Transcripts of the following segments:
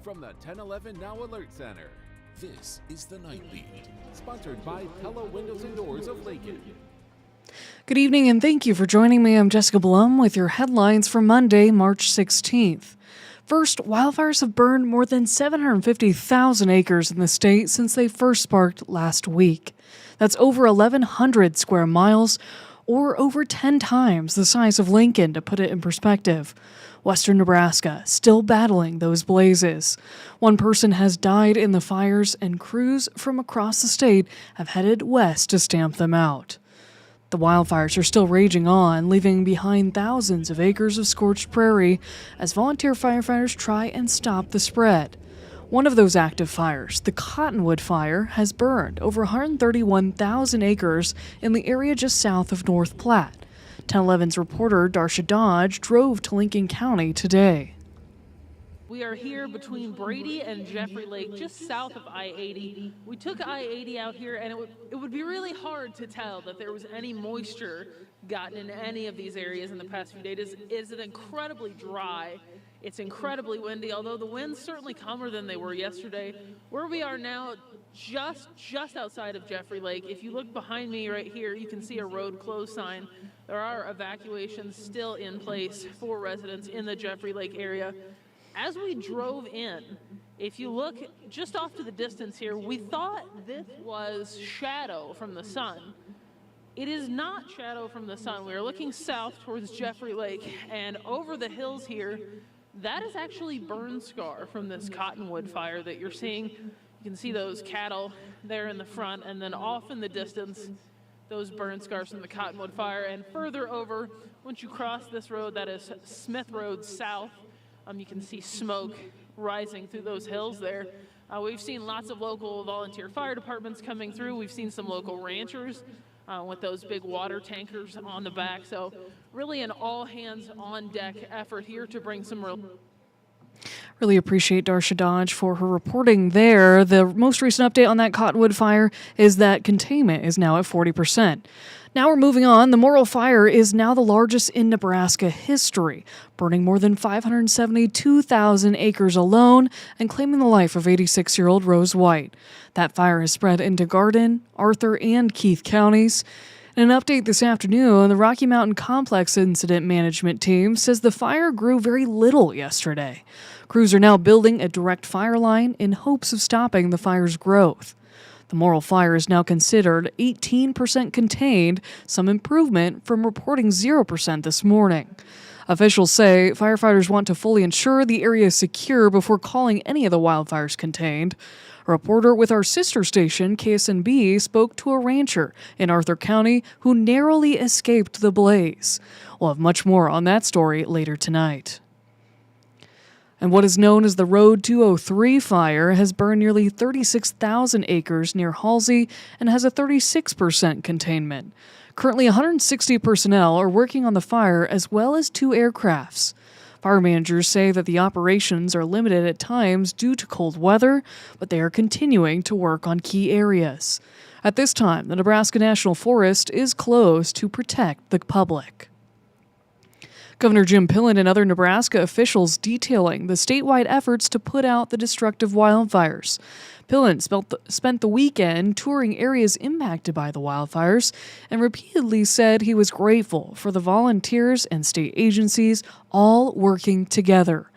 From the 1011 Now Alert Center, This is the Night Lead. sponsored by Pella Windows and Doors of Lincoln. Good evening and thank you for joining me. I'm Jessica Blum with your headlines for Monday, March 16th. First, wildfires have burned more than 750,000 acres in the state since they first sparked last week. That's over 1,100 square miles, or over 10 times the size of Lincoln, to put it in perspective. Western Nebraska still battling those blazes. One person has died in the fires, and crews from across the state have headed west to stamp them out. The wildfires are still raging on, leaving behind thousands of acres of scorched prairie as volunteer firefighters try and stop the spread. One of those active fires, the Cottonwood Fire, has burned over 131,000 acres in the area just south of North Platte. 1011's reporter Darsha Dodge drove to Lincoln County today. We are here between Brady and Jeffrey Lake, just south of I-80. We took I-80 out here, and it would be really hard to tell that there was any moisture gotten in any of these areas in the past few days. It's incredibly dry. It's incredibly windy, although the winds certainly calmer than they were yesterday. Where we are now, just outside of Jeffrey Lake, if you look behind me right here, you can see a road closed sign. There are evacuations still in place for residents in the Jeffrey Lake area. As we drove in, if you look just off to the distance here, we thought this was shadow from the sun. It is not shadow from the sun. We are looking south towards Jeffrey Lake, and over the hills here, that is actually burn scar from this Cottonwood fire that you're seeing. You can see those cattle there in the front, and then off in the distance, those burn scars from the Cottonwood fire. And further over, once you cross this road, that is Smith Road South, you can see smoke rising through those hills there. We've seen lots of local volunteer fire departments coming through. We've seen some local ranchers with those big water tankers on the back. So really an all-hands-on-deck effort here to bring some relief. Really appreciate Darsha Dodge for her reporting there. The most recent update on that Cottonwood fire is that containment is now at 40%. Now we're moving on. The Morrill Fire is now the largest in Nebraska history, burning more than 572,000 acres alone and claiming the life of 86-year-old Rose White. That fire has spread into Garden, Arthur, and Keith counties. In an update this afternoon, the Rocky Mountain Complex Incident Management Team says the fire grew very little yesterday. Crews are now building a direct fire line in hopes of stopping the fire's growth. The Morrill Fire is now considered 18% contained, some improvement from reporting 0% this morning. Officials say firefighters want to fully ensure the area is secure before calling any of the wildfires contained. A reporter with our sister station, KSNB, spoke to a rancher in Arthur County who narrowly escaped the blaze. We'll have much more on that story later tonight. And what is known as the Road 203 fire has burned nearly 36,000 acres near Halsey and has a 36% containment. Currently, 160 personnel are working on the fire as well as 2 aircrafts. Fire managers say that the operations are limited at times due to cold weather, but they are continuing to work on key areas. At this time, the Nebraska National Forest is closed to protect the public. Governor Jim Pillen and other Nebraska officials detailing the statewide efforts to put out the destructive wildfires. Pillen spent the weekend touring areas impacted by the wildfires and repeatedly said he was grateful for the volunteers and state agencies all working together.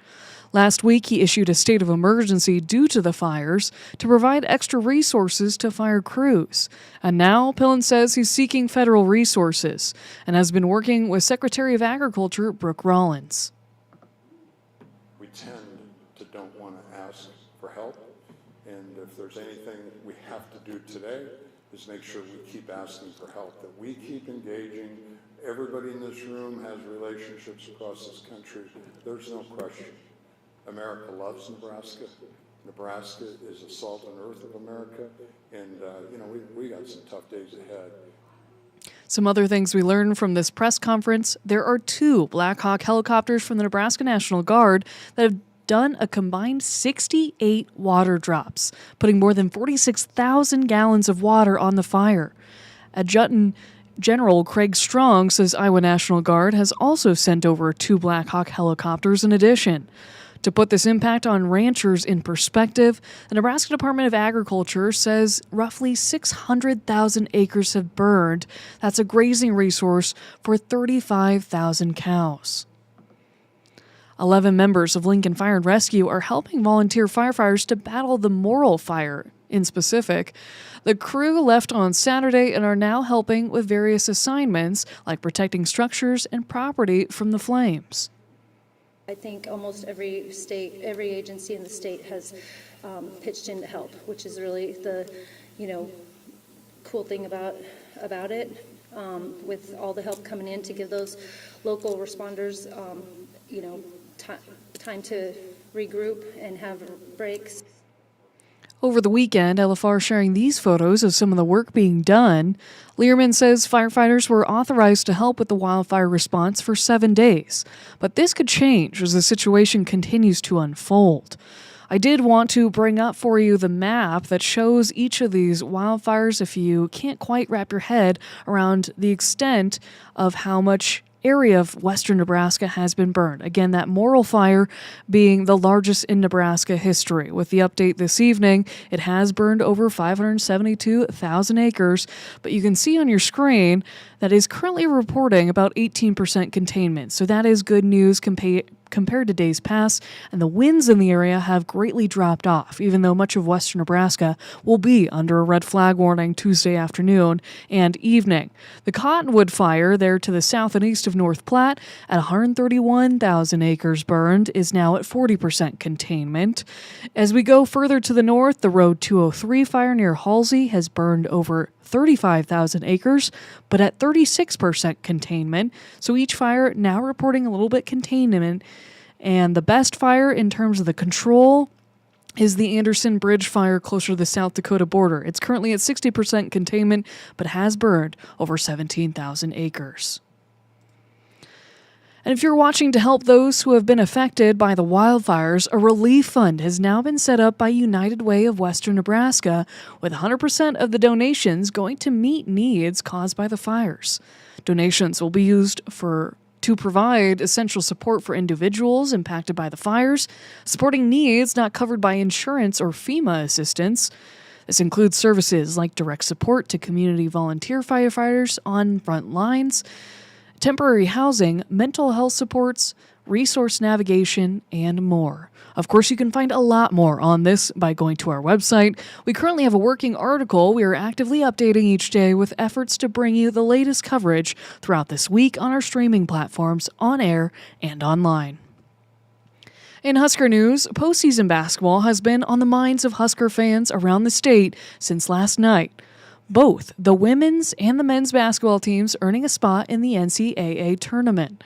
Last week, he issued a state of emergency due to the fires to provide extra resources to fire crews. And now, Pillen says he's seeking federal resources and has been working with Secretary of Agriculture Brooke Rollins. We tend to don't want to ask for help, and if there's anything we have to do today is make sure we keep asking for help, that we keep engaging. Everybody in this room has relationships across this country. There's no question. America loves Nebraska. Nebraska is the salt and earth of America, and we got some tough days ahead. Some other things we learned from this press conference: there are 2 Black Hawk helicopters from the Nebraska National Guard that have done a combined 68 water drops, putting more than 46,000 gallons of water on the fire. Adjutant General Craig Strong says Iowa National Guard has also sent over 2 Black Hawk helicopters in addition. To put this impact on ranchers in perspective, the Nebraska Department of Agriculture says roughly 600,000 acres have burned. That's a grazing resource for 35,000 cows. 11 members of Lincoln Fire and Rescue are helping volunteer firefighters to battle the Morrill fire. In specific, the crew left on Saturday and are now helping with various assignments like protecting structures and property from the flames. I think almost every agency in the state has pitched in to help, which is really the, cool thing about it. With all the help coming in to give those local responders, time to regroup and have breaks. Over the weekend, LFR sharing these photos of some of the work being done. Learman says firefighters were authorized to help with the wildfire response for 7 days. But this could change as the situation continues to unfold. I did want to bring up for you the map that shows each of these wildfires if you can't quite wrap your head around the extent of how much area of western Nebraska has been burned. Again, that Morrill fire being the largest in Nebraska history. With the update this evening, it has burned over 572,000 acres, but you can see on your screen that is currently reporting about 18% containment. So that is good news compared to days past, and the winds in the area have greatly dropped off, even though much of western Nebraska will be under a red flag warning Tuesday afternoon and evening. The Cottonwood fire there to the south and east of North Platte at 131,000 acres burned is now at 40% containment. As we go further to the north, the Road 203 fire near Halsey has burned over 35,000 acres, but at 36% containment. So each fire now reporting a little bit containment. And the best fire in terms of the control is the Anderson Bridge fire closer to the South Dakota border. It's currently at 60% containment, but has burned over 17,000 acres. And if you're watching to help those who have been affected by the wildfires, a relief fund has now been set up by United Way of Western Nebraska, with 100% of the donations going to meet needs caused by the fires. Donations will be used to provide essential support for individuals impacted by the fires, supporting needs not covered by insurance or FEMA assistance. This includes services like direct support to community volunteer firefighters on front lines, temporary housing, mental health supports, resource navigation, and more. Of course, you can find a lot more on this by going to our website. We currently have a working article we are actively updating each day with efforts to bring you the latest coverage throughout this week on our streaming platforms, on air, and online. In Husker news, postseason basketball has been on the minds of Husker fans around the state since last night. Both the women's and the men's basketball teams earning a spot in the NCAA tournament,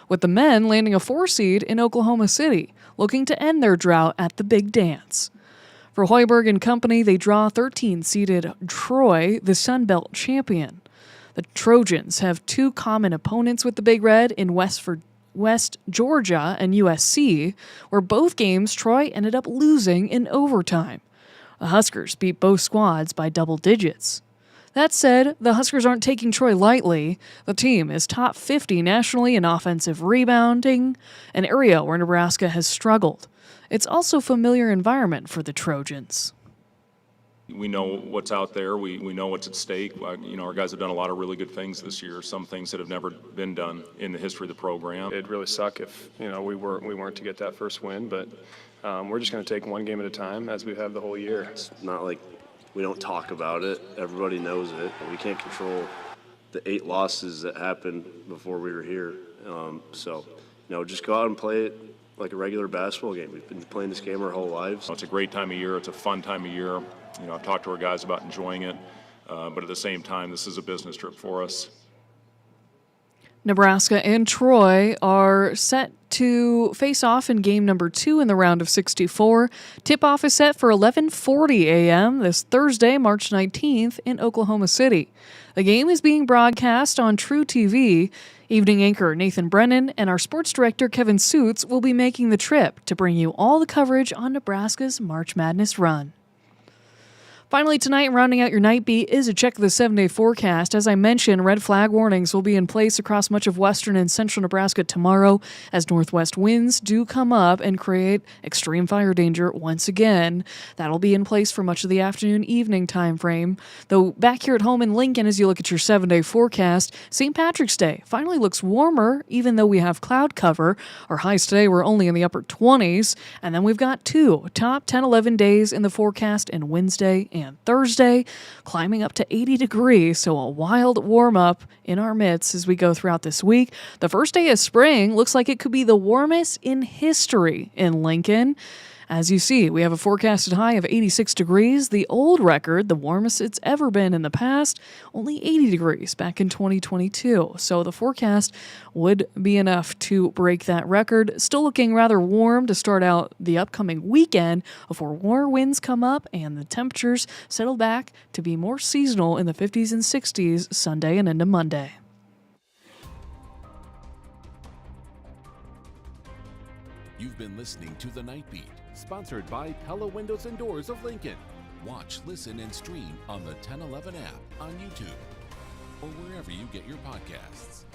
with the men landing a 4 seed in Oklahoma City, looking to end their drought at the Big Dance. For Hoiberg and company, they draw 13-seeded Troy, the Sun Belt champion. The Trojans have 2 common opponents with the Big Red in West Georgia and USC, where both games Troy ended up losing in overtime. The Huskers beat both squads by double digits. That said, the Huskers aren't taking Troy lightly. The team is top 50 nationally in offensive rebounding, an area where Nebraska has struggled. It's also a familiar environment for the Trojans. We know what's out there. We know what's at stake. Our guys have done a lot of really good things this year, some things that have never been done in the history of the program. It'd really suck if, we weren't to get that first win, but we're just going to take one game at a time as we have the whole year. It's not like we don't talk about it. Everybody knows it. We can't control the 8 losses that happened before we were here. Just go out and play it like a regular basketball game. We've been playing this game our whole lives. It's a great time of year. It's a fun time of year. I've talked to our guys about enjoying it, but at the same time, this is a business trip for us. Nebraska and Troy are set to face off in game number 2 in the round of 64. Tip-off is set for 11:40 a.m. this Thursday, March 19th in Oklahoma City. The game is being broadcast on True TV. Evening anchor Nathan Brennan and our sports director Kevin Suits will be making the trip to bring you all the coverage on Nebraska's March Madness run. Finally, tonight, rounding out your night beat is a check of the 7-day forecast. As I mentioned, red flag warnings will be in place across much of western and central Nebraska tomorrow as northwest winds do come up and create extreme fire danger once again. That'll be in place for much of the afternoon-evening time frame. Though back here at home in Lincoln, as you look at your 7-day forecast, St. Patrick's Day finally looks warmer, even though we have cloud cover. Our highs today were only in the upper 20s. And then we've got 2 top 10-11 days in the forecast in Wednesday and Thursday, climbing up to 80 degrees, so a wild warm-up in our midst as we go throughout this week. The first day of spring looks like it could be the warmest in history in Lincoln. As you see, we have a forecasted high of 86 degrees. The old record, the warmest it's ever been in the past, only 80 degrees back in 2022. So the forecast would be enough to break that record. Still looking rather warm to start out the upcoming weekend before warmer winds come up and the temperatures settle back to be more seasonal in the 50s and 60s Sunday and into Monday. You've been listening to The Night Beat. Sponsored by Pella Windows and Doors of Lincoln. Watch, listen, and stream on the 1011 app on YouTube or wherever you get your podcasts.